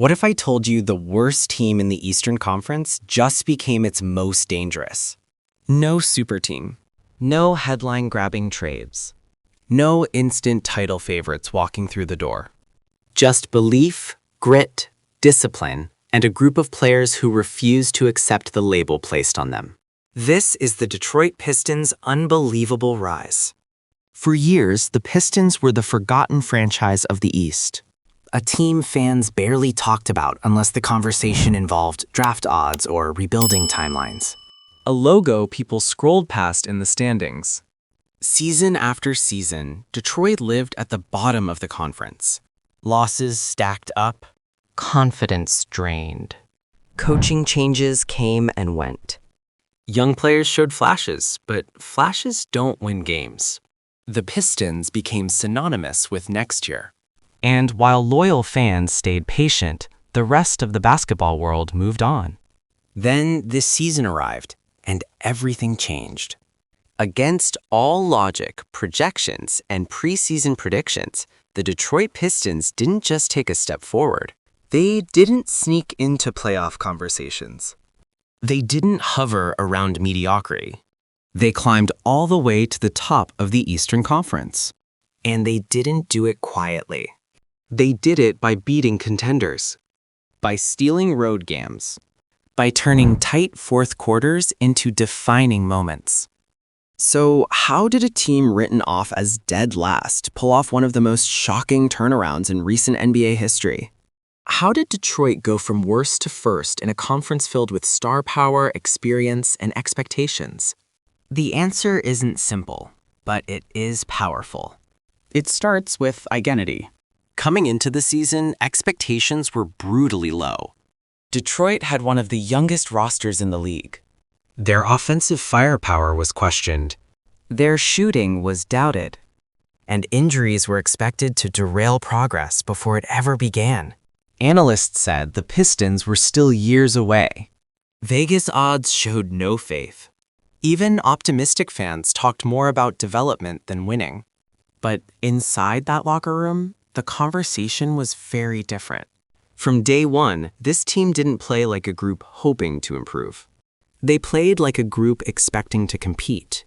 What if I told you the worst team in the Eastern Conference just became its most dangerous? No super team. No headline-grabbing trades. No instant title favorites walking through the door. Just belief, grit, discipline, and a group of players who refuse to accept the label placed on them. This is the Detroit Pistons' unbelievable rise. For years, the Pistons were the forgotten franchise of the East. A team fans barely talked about unless the conversation involved draft odds or rebuilding timelines. A logo people scrolled past in the standings. Season after season, Detroit lived at the bottom of the conference. Losses stacked up. Confidence drained. Coaching changes came and went. Young players showed flashes, but flashes don't win games. The Pistons became synonymous with next year. And while loyal fans stayed patient, the rest of the basketball world moved on. Then this season arrived, and everything changed. Against all logic, projections, and preseason predictions, the Detroit Pistons didn't just take a step forward. They didn't sneak into playoff conversations. They didn't hover around mediocrity. They climbed all the way to the top of the Eastern Conference. And they didn't do it quietly. They did it by beating contenders, by stealing road games, by turning tight fourth quarters into defining moments. So how did a team written off as dead last pull off one of the most shocking turnarounds in recent NBA history? How did Detroit go from worst to first in a conference filled with star power, experience, and expectations? The answer isn't simple, but it is powerful. It starts with identity. Coming into the season, expectations were brutally low. Detroit had one of the youngest rosters in the league. Their offensive firepower was questioned. Their shooting was doubted. And injuries were expected to derail progress before it ever began. Analysts said the Pistons were still years away. Vegas odds showed no faith. Even optimistic fans talked more about development than winning. But inside that locker room, the conversation was very different. From day one, this team didn't play like a group hoping to improve. They played like a group expecting to compete.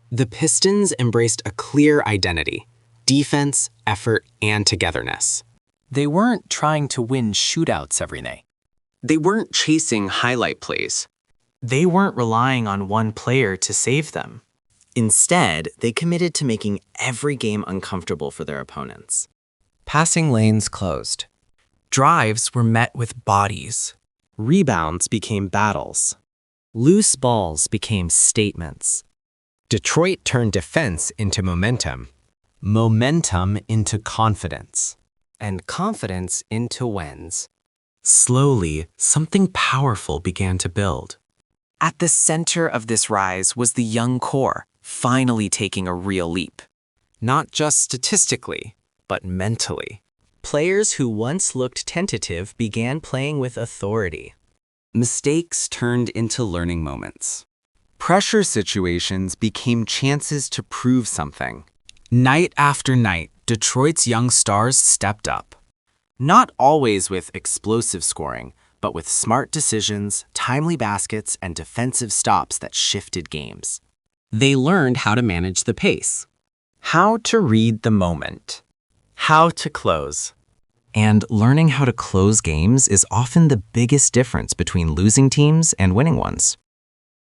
The Pistons embraced a clear identity: defense, effort, and togetherness. They weren't trying to win shootouts every night. They weren't chasing highlight plays. They weren't relying on one player to save them. Instead, they committed to making every game uncomfortable for their opponents. Passing lanes closed. Drives were met with bodies. Rebounds became battles. Loose balls became statements. Detroit turned defense into momentum. Momentum into confidence. And confidence into wins. Slowly, something powerful began to build. At the center of this rise was the young core, finally taking a real leap. Not just statistically, but mentally. Players who once looked tentative began playing with authority. Mistakes turned into learning moments. Pressure situations became chances to prove something. Night after night, Detroit's young stars stepped up. Not always with explosive scoring, but with smart decisions, timely baskets, and defensive stops that shifted games. They learned how to manage the pace, how to read the moment, how to close. And learning how to close games is often the biggest difference between losing teams and winning ones.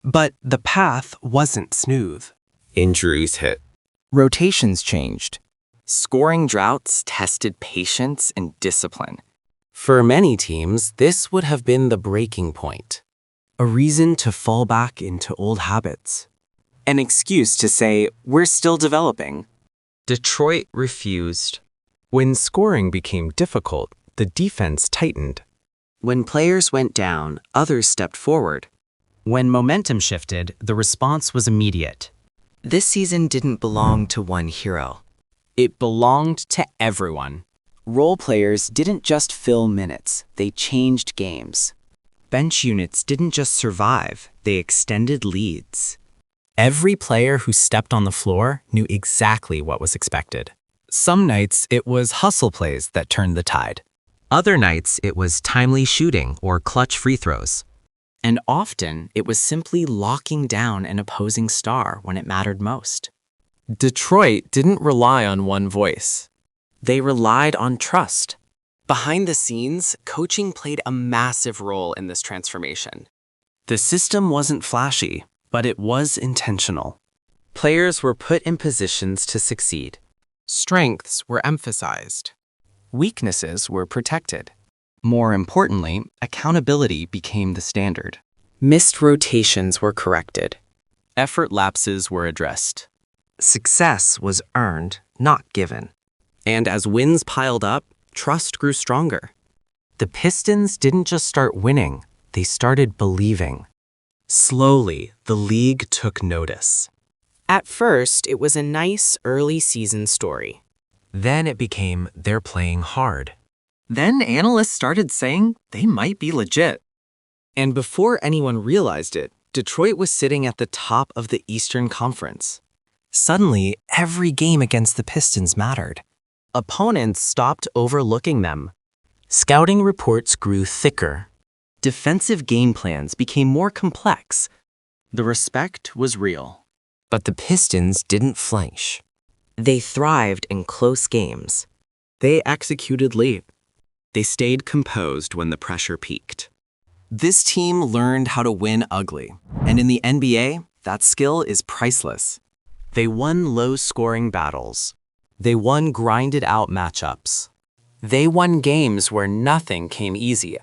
But the path wasn't smooth. Injuries hit. Rotations changed. Scoring droughts tested patience and discipline. For many teams, this would have been the breaking point. A reason to fall back into old habits. An excuse to say, we're still developing. Detroit refused. When scoring became difficult, the defense tightened. When players went down, others stepped forward. When momentum shifted, the response was immediate. This season didn't belong to one hero. It belonged to everyone. Role players didn't just fill minutes, they changed games. Bench units didn't just survive, they extended leads. Every player who stepped on the floor knew exactly what was expected. Some nights, it was hustle plays that turned the tide. Other nights, it was timely shooting or clutch free throws. And often, it was simply locking down an opposing star when it mattered most. Detroit didn't rely on one voice. They relied on trust. Behind the scenes, coaching played a massive role in this transformation. The system wasn't flashy, but it was intentional. Players were put in positions to succeed. Strengths were emphasized. Weaknesses were protected. More importantly, accountability became the standard. Missed rotations were corrected. Effort lapses were addressed. Success was earned, not given. And as wins piled up, trust grew stronger. The Pistons didn't just start winning, they started believing. Slowly, the league took notice. At first, it was a nice early season story. Then it became they're playing hard. Then analysts started saying they might be legit. And before anyone realized it, Detroit was sitting at the top of the Eastern Conference. Suddenly, every game against the Pistons mattered. Opponents stopped overlooking them. Scouting reports grew thicker. Defensive game plans became more complex. The respect was real. But the Pistons didn't flinch. They thrived in close games. They executed late. They stayed composed when the pressure peaked. This team learned how to win ugly, and in the NBA, that skill is priceless. They won low-scoring battles. They won grinded-out matchups. They won games where nothing came easy.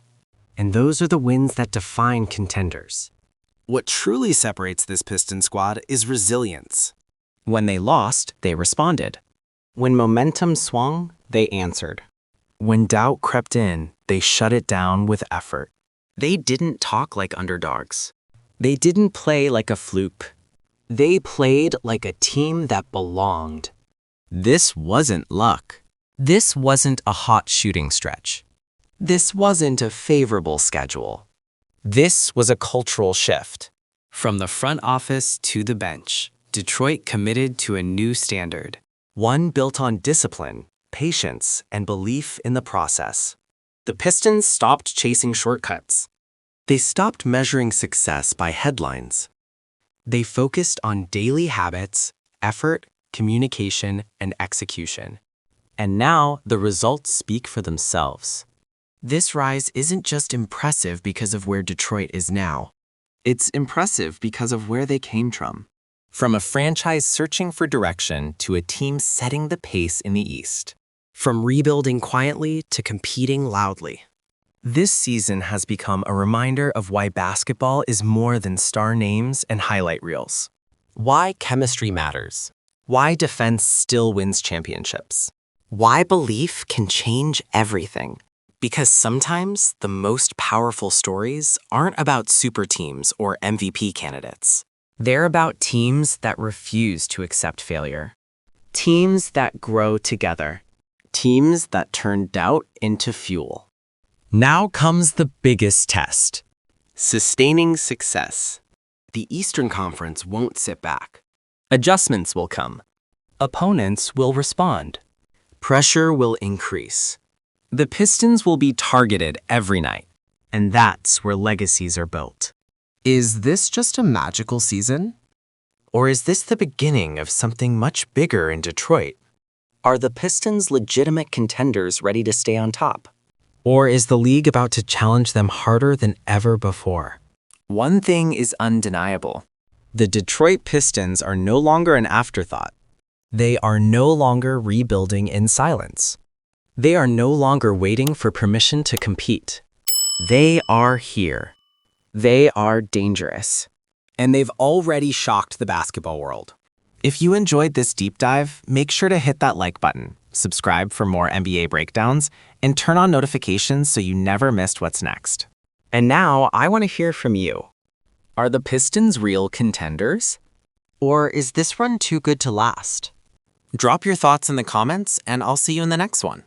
And those are the wins that define contenders. What truly separates this Piston squad is resilience. When they lost, they responded. When momentum swung, they answered. When doubt crept in, they shut it down with effort. They didn't talk like underdogs. They didn't play like a fluke. They played like a team that belonged. This wasn't luck. This wasn't a hot shooting stretch. This wasn't a favorable schedule. This was a cultural shift. From the front office to the bench, Detroit committed to a new standard. One built on discipline, patience, and belief in the process. The Pistons stopped chasing shortcuts. They stopped measuring success by headlines. They focused on daily habits, effort, communication, and execution. And now the results speak for themselves. This rise isn't just impressive because of where Detroit is now. It's impressive because of where they came from. From a franchise searching for direction to a team setting the pace in the East. From rebuilding quietly to competing loudly. This season has become a reminder of why basketball is more than star names and highlight reels. Why chemistry matters. Why defense still wins championships. Why belief can change everything. Because sometimes the most powerful stories aren't about super teams or MVP candidates. They're about teams that refuse to accept failure. Teams that grow together. Teams that turn doubt into fuel. Now comes the biggest test. Sustaining success. The Eastern Conference won't sit back. Adjustments will come. Opponents will respond. Pressure will increase. The Pistons will be targeted every night, and that's where legacies are built. Is this just a magical season? Or is this the beginning of something much bigger in Detroit? Are the Pistons legitimate contenders ready to stay on top? Or is the league about to challenge them harder than ever before? One thing is undeniable. The Detroit Pistons are no longer an afterthought. They are no longer rebuilding in silence. They are no longer waiting for permission to compete. They are here. They are dangerous. And they've already shocked the basketball world. If you enjoyed this deep dive, make sure to hit that like button, subscribe for more NBA breakdowns, and turn on notifications so you never missed what's next. And now I want to hear from you. Are the Pistons real contenders? Or is this run too good to last? Drop your thoughts in the comments, and I'll see you in the next one.